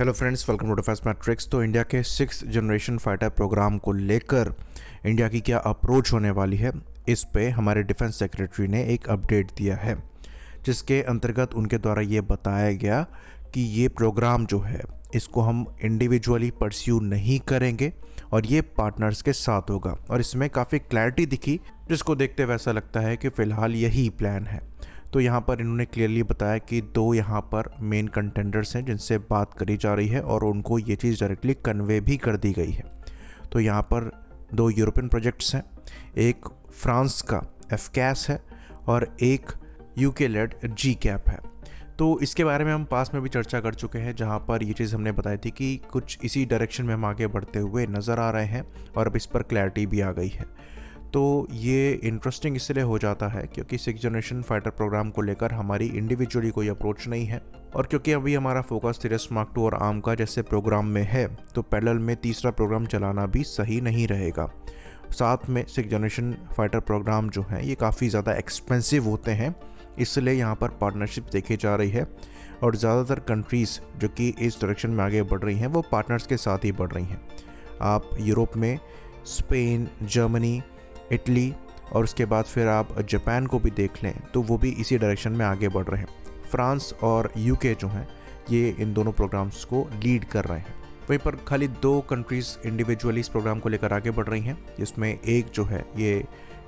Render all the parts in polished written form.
Hello friends, welcome to defence matrix. तो India के 6th generation fighter programme को लेकर इंडिया की क्या अप्रोच होने वाली है, इस पे हमारे डिफेंस सेक्रेटरी ने एक अपडेट दिया है, जिसके अंतर्गत उनके द्वारा ये बताया गया कि ये प्रोग्राम जो है इसको हम इंडिविजुअली परस्यू नहीं करेंगे और ये पार्टनर्स के साथ होगा। और इसमें काफ़ी क्लैरिटी दिखी, जिसको देखते वैसा लगता है कि फ़िलहाल यही प्लान है। तो यहाँ पर इन्होंने क्लियरली बताया कि दो यहाँ पर मेन कंटेंडर्स हैं जिनसे बात करी जा रही है और उनको ये चीज़ डायरेक्टली कन्वे भी कर दी गई है। तो यहाँ पर दो यूरोपियन प्रोजेक्ट्स हैं, एक फ्रांस का एफकैस है और एक यूके लेड जीकैप है। तो इसके बारे में हम पास में भी चर्चा कर चुके हैं, जहाँ पर ये चीज़ हमने बताई थी कि कुछ इसी डायरेक्शन में हम आगे बढ़ते हुए नज़र आ रहे हैं और अब इस पर क्लैरिटी भी आ गई है। तो ये इंटरेस्टिंग इसलिए हो जाता है क्योंकि 6th जनरेशन फाइटर प्रोग्राम को लेकर हमारी इंडिविजुअली कोई अप्रोच नहीं है, और क्योंकि अभी हमारा फोकस थिरस मार्क 2 और आर्म का जैसे प्रोग्राम में है, तो पैरेलल में तीसरा प्रोग्राम चलाना भी सही नहीं रहेगा। साथ में 6th जनरेशन फाइटर प्रोग्राम जो हैं ये काफ़ी ज़्यादा एक्सपेंसिव होते हैं, इसलिए यहाँ पर पार्टनरशिप देखी जा रही है और ज़्यादातर कंट्रीज़ जो कि इस डायरेक्शन में आगे बढ़ रही हैं वो पार्टनर्स के साथ ही बढ़ रही हैं। आप यूरोप में स्पेन, जर्मनी, इटली और उसके बाद फिर आप जापान को भी देख लें तो वो भी इसी डायरेक्शन में आगे बढ़ रहे हैं। फ्रांस और यूके जो हैं ये इन दोनों प्रोग्राम्स को लीड कर रहे हैं। वहीं पर खाली दो कंट्रीज़ इंडिविजुअली इस प्रोग्राम को लेकर आगे बढ़ रही हैं, जिसमें एक जो है ये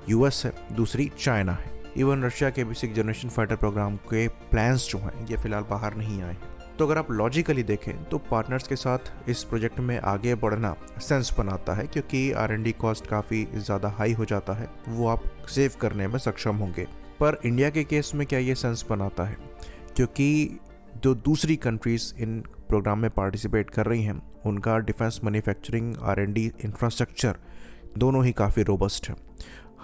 यूएस है, दूसरी चाइना है। इवन रशिया के भी 6th जनरेशन फाइटर प्रोग्राम के प्लान्स जो हैं ये फिलहाल बाहर नहीं आए हैं। तो अगर आप लॉजिकली देखें तो पार्टनर्स के साथ इस प्रोजेक्ट में आगे बढ़ना सेंस बनाता है, क्योंकि R&D कॉस्ट काफ़ी ज़्यादा हाई हो जाता है, वो आप सेव करने में सक्षम होंगे। पर इंडिया के केस में क्या ये सेंस बनाता है, क्योंकि जो दूसरी कंट्रीज़ इन प्रोग्राम में पार्टिसिपेट कर रही हैं उनका डिफेंस मैन्युफैक्चरिंग R&D इंफ्रास्ट्रक्चर दोनों ही काफ़ी रोबस्ट है।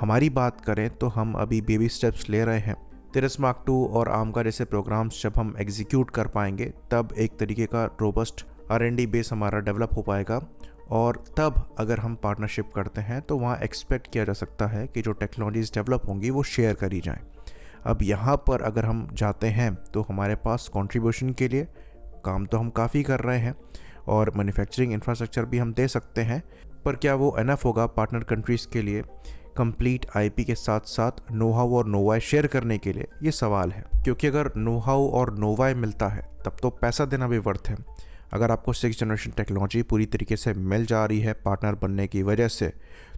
हमारी बात करें तो हम अभी बेबी स्टेप्स ले रहे हैं। थिरस मार्क 2 और आर्म का जैसे प्रोग्राम्स जब हम एग्जीक्यूट कर पाएंगे तब एक तरीके का रोबस्ट R&D बेस हमारा डेवलप हो पाएगा, और तब अगर हम पार्टनरशिप करते हैं तो वहाँ एक्सपेक्ट किया जा सकता है कि जो टेक्नोलॉजीज़ डेवलप होंगी वो शेयर करी जाएं। अब यहाँ पर अगर हम जाते हैं तो हमारे पास कंट्रीब्यूशन के लिए काम तो हम काफ़ी कर रहे हैं और मैन्युफैक्चरिंग इंफ्रास्ट्रक्चर भी हम दे सकते हैं, पर क्या वो इनफ होगा पार्टनर कंट्रीज़ के लिए कंप्लीट आईपी के साथ साथ नो हाउ और नोवाई शेयर करने के लिए, ये सवाल है। क्योंकि अगर नो हाउ और नोवाई मिलता है तब तो पैसा देना भी वर्थ है। अगर आपको 6th जनरेशन टेक्नोलॉजी पूरी तरीके से मिल जा रही है पार्टनर बनने की वजह से,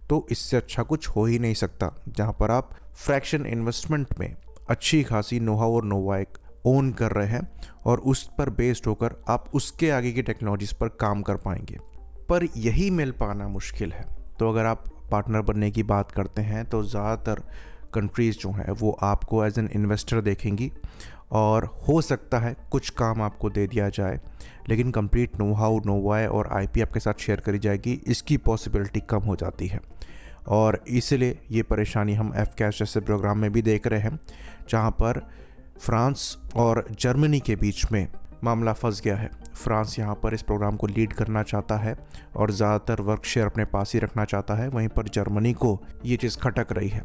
तो इससे अच्छा कुछ हो ही नहीं सकता, जहाँ पर आप फ्रैक्शन इन्वेस्टमेंट में अच्छी खासी नो हाउ और नोवाई ओन कर रहे हैं और उस पर बेस्ड होकर आप उसके आगे की टेक्नोलॉजीज़ पर काम कर पाएंगे। पर यही मिल पाना मुश्किल है। तो अगर आप पार्टनर बनने की बात करते हैं तो ज़्यादातर कंट्रीज़ जो हैं वो आपको एज एन इन्वेस्टर देखेंगी, और हो सकता है कुछ काम आपको दे दिया जाए, लेकिन कंप्लीट नो हाउ, नोवाई और आईपी आपके साथ शेयर करी जाएगी, इसकी पॉसिबिलिटी कम हो जाती है। और इसलिए ये परेशानी हम एफकैस जैसे प्रोग्राम में भी देख रहे हैं, जहाँ पर फ्रांस और जर्मनी के बीच में मामला फंस गया है। फ्रांस यहाँ पर इस प्रोग्राम को लीड करना चाहता है और ज़्यादातर वर्क शेयर अपने पास ही रखना चाहता है, वहीं पर जर्मनी को ये चीज़ खटक रही है।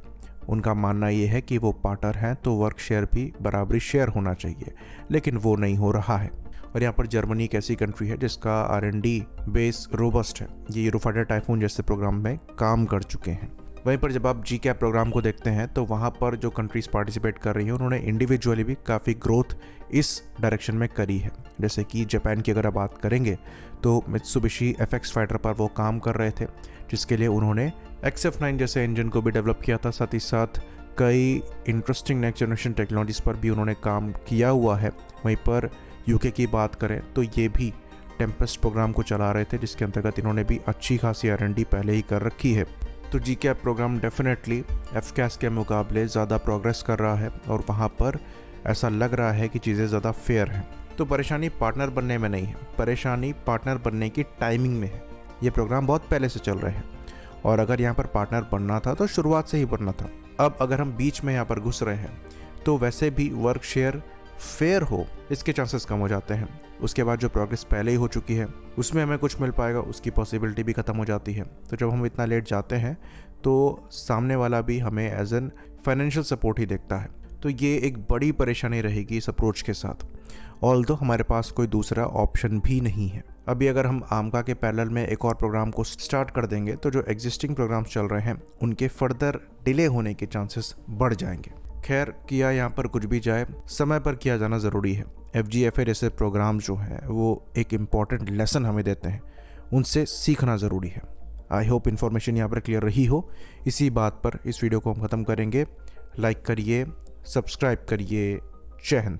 उनका मानना ये है कि वो पार्टनर हैं तो वर्क शेयर भी बराबरी शेयर होना चाहिए, लेकिन वो नहीं हो रहा है। और यहाँ पर जर्मनी एक ऐसी कंट्री है जिसका R&D बेस रोबस्ट है, ये यूरोफाइटर टाइफून जैसे प्रोग्राम में काम कर चुके हैं। वहीं पर जब आप जीकैप प्रोग्राम को देखते हैं तो वहाँ पर जो कंट्रीज़ पार्टिसिपेट कर रही हैं उन्होंने इंडिविजुअली भी काफ़ी ग्रोथ इस डायरेक्शन में करी है। जैसे कि जापान की अगर आप बात करेंगे तो मित्सुबिशी FX फाइटर पर वो काम कर रहे थे, जिसके लिए उन्होंने XF9 जैसे इंजन को भी डेवलप किया था। साथ ही साथ कई इंटरेस्टिंग नेक्स्ट जनरेशन टेक्नोलॉजीज़ पर भी उन्होंने काम किया हुआ है। वहीं पर यूके की बात करें तो ये भी टेम्पेस्ट प्रोग्राम को चला रहे थे, जिसके अंतर्गत इन्होंने भी अच्छी खासी R&D पहले ही कर रखी है। तो जीकैप प्रोग्राम डेफिनेटली एफकैस के मुकाबले ज़्यादा प्रोग्रेस कर रहा है और वहाँ पर ऐसा लग रहा है कि चीज़ें ज़्यादा फेयर हैं। तो परेशानी पार्टनर बनने में नहीं है, परेशानी पार्टनर बनने की टाइमिंग में है। ये प्रोग्राम बहुत पहले से चल रहे हैं और अगर यहाँ पर पार्टनर बनना था तो शुरुआत से ही बनना था। अब अगर हम बीच में यहाँ पर घुस रहे हैं तो वैसे भी वर्क शेयर फेयर हो इसके चांसेस कम हो जाते हैं। उसके बाद जो प्रोग्रेस पहले ही हो चुकी है उसमें हमें कुछ मिल पाएगा, उसकी पॉसिबिलिटी भी ख़त्म हो जाती है। तो जब हम इतना लेट जाते हैं तो सामने वाला भी हमें एज एन फाइनेंशियल सपोर्ट ही देखता है। तो ये एक बड़ी परेशानी रहेगी इस अप्रोच के साथ। ऑल्दो हमारे पास कोई दूसरा ऑप्शन भी नहीं है। अभी अगर हम आमका के पैरेलल में एक और प्रोग्राम को स्टार्ट कर देंगे तो जो एग्जिस्टिंग प्रोग्राम्स चल रहे हैं उनके फर्दर डिले होने के चांसेस बढ़ जाएंगे। खैर, किया यहाँ पर कुछ भी जाए, समय पर किया जाना ज़रूरी है। FGFA जैसे प्रोग्राम जो है वो एक इम्पॉर्टेंट लेसन हमें देते हैं, उनसे सीखना ज़रूरी है। आई होप इन्फॉर्मेशन यहाँ पर क्लियर रही हो। इसी बात पर इस वीडियो को हम ख़त्म करेंगे। लाइक करिए, सब्सक्राइब करिए। जय हिंद।